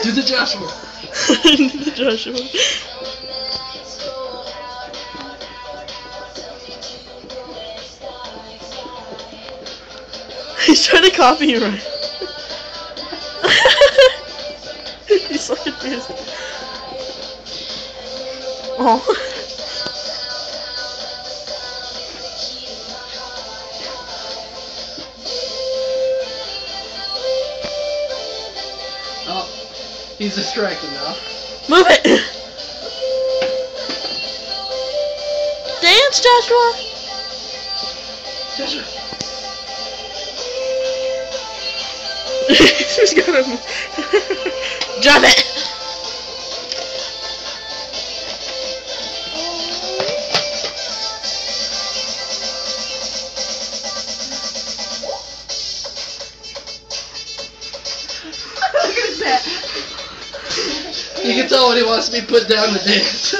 Do the Joshua. Do the Joshua. He's trying to copy you, right? He's so confused. Oh. Oh, he's distracted now. Move it! Dance, Joshua! Joshua. She's gonna drop it! Look at that. You can tell when he wants to be put down to dance.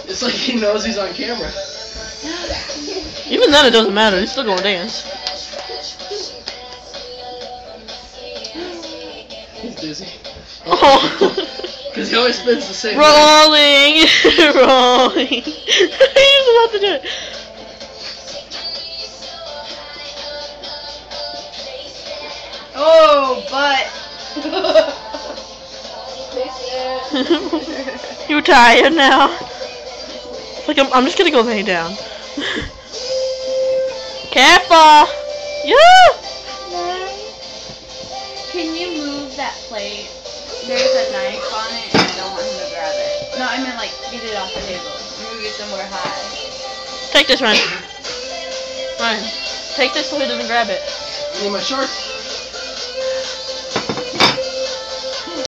It's like he knows he's on camera. Even then, it doesn't matter. He's still gonna dance. He's dizzy. Oh. Because he always spins the same way. Rolling, rolling. He's about to do it. Oh, but. You're tired now. It's like I'm just gonna go lay down. Careful! Yeah! Can you move that plate? There's a knife on it and I don't want him to grab it. No, I mean like get it off the table. Move it somewhere high. Take this, Ryan. Ryan, take this so he doesn't grab it. You need my shorts?